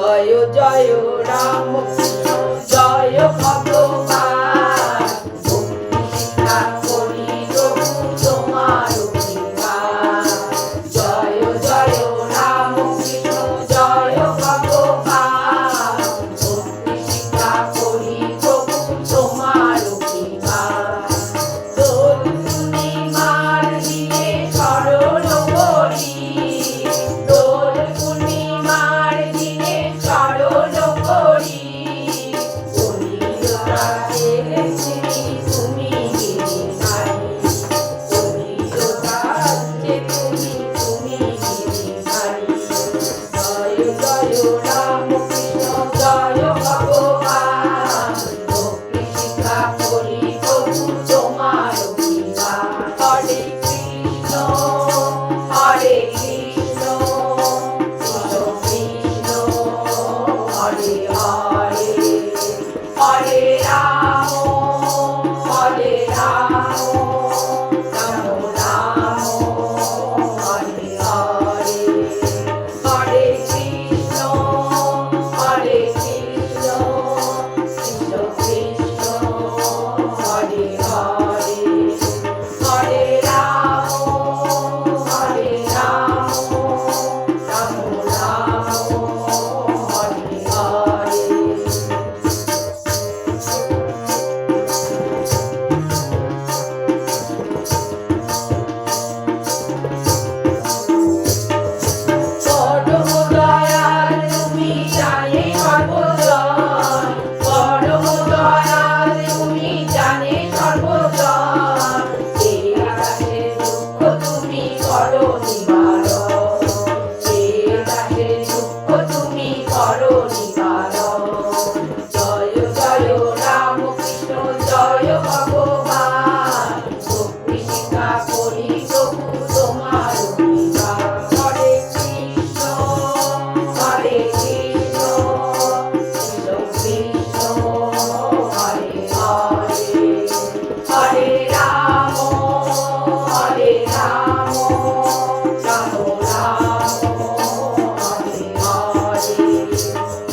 জয় জয় রাম কৃষ্ণ জয় ভগবান ভক্তি শিক্ষা করি প্রভু তোমার অভিমান জয় জয় রাম কৃষ্ণ জয় ভগবান ভক্তি শিক্ষা করি প্রভু তোমার অভিমান দোল পূর্ণিমার দিনে স্মরণ করি দোল পূর্ণিমার দিনে স্মরণ করি তুমি গিরিধারী তুমি গিরিধারী জয় জয় রাম কৃষ্ণ জয় ভগবান ভক্তি শিক্ষা করি প্রভু তোমার অভিমান হরে কৃষ্ণ হরে কৃষ্ণ কৃষ্ণ কৃষ্ণ হরে হরে হরে রাম রাম রাম হরে হরে হরে কৃষ্ণ কৃষ্ণ কৃষ্ণ কৃষ্ণ হরে হরে হরে রাম রাম রাম হরে হরে পরম দয়াল তুমি জানে সর্বজন পরম দয়াল তুমি জানে সর্বজন এই দাসের দুঃখ তুমি করো নিবারণ এই দাসের দুঃখ তুমি করো নিবারণ জয় জয় রাম কৃষ্ণ জয় ভগবান ভক্তি শিক্ষা করি প্রভু তোমার অভিমান হরে কৃষ্ণ কৃষ্ণ কৃষ্ণ হরে হরে হরে রাম রাম রাম হরে হরে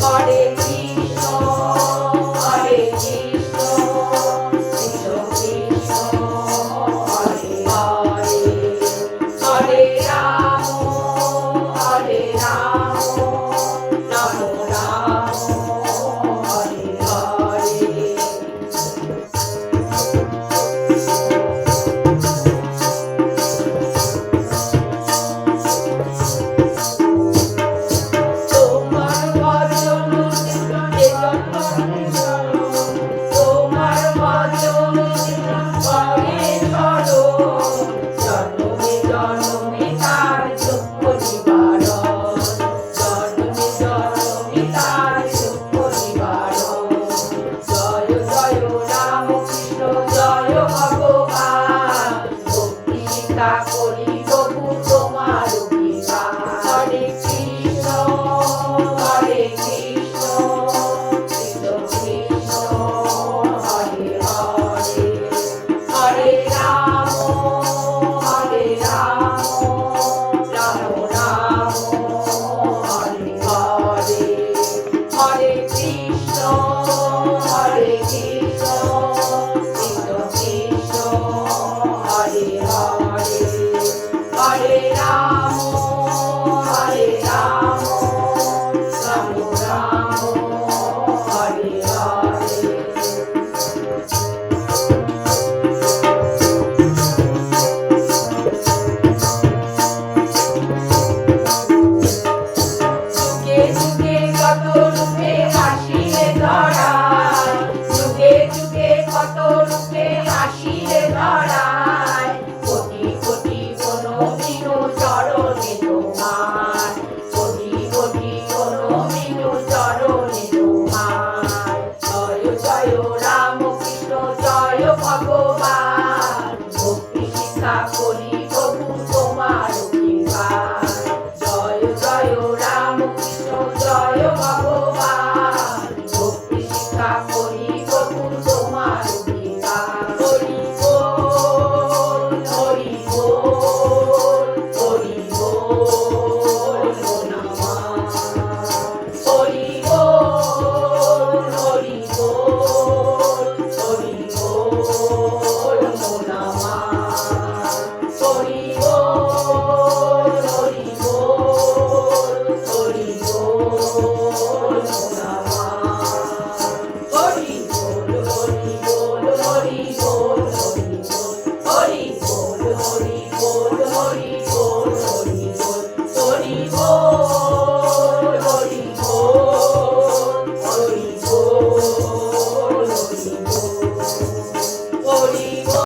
হরে কৃষ্ণ কৃষ্ণ কৃষ্ণ কৃষ্ণ হরে হরে হরে রাম রাম রাম হরে হরে তোমার ভজন তোমার ভজন করে স্মরণ জন্মে জন্মে তার দুঃখ নিবারণ জন্মে জন্মে তার দুঃখ নিবারণ জয় জয় রাম কৃষ্ণ জয় ভগবান ভক্তি শিক্ষা করি প্রভু তোমার অভিমান হরে কৃষ্ণ কৃষ্ণ কৃষ্ণ হরে হরে হরে রাম রাম রাম হরে হরে হরে কৃষ্ণ কৃষ্ণ কৃষ্ণ হরে হরে হরে রাম রাম রাম হরে হরে যুগে যুগে কত রূপে আসিলে ধরায় যুগে যুগে কত রূপে আসিলে ধরায় কোটি কোটি বনবিনু চরণে তোমার কোটি কোটি বনবিনু চরণে তোমার জয় জয় রাম কৃষ্ণ জয় ভগবান ভক্তি শিক্ষা করি প্রভু তোমার অভিমান জয় জয় রাম কৃষ্ণ জয় ভগবান ভক্তি শিক্ষা করি প্রভু তোমার অভিমান হরি বল হরি বল হরি বল নমঃ হরি হরি বল হরি বল হরি বল হরি বল হরি বল হরি বল হরি বল হরি বল হরি বল হরি বল হরি বল হরি বল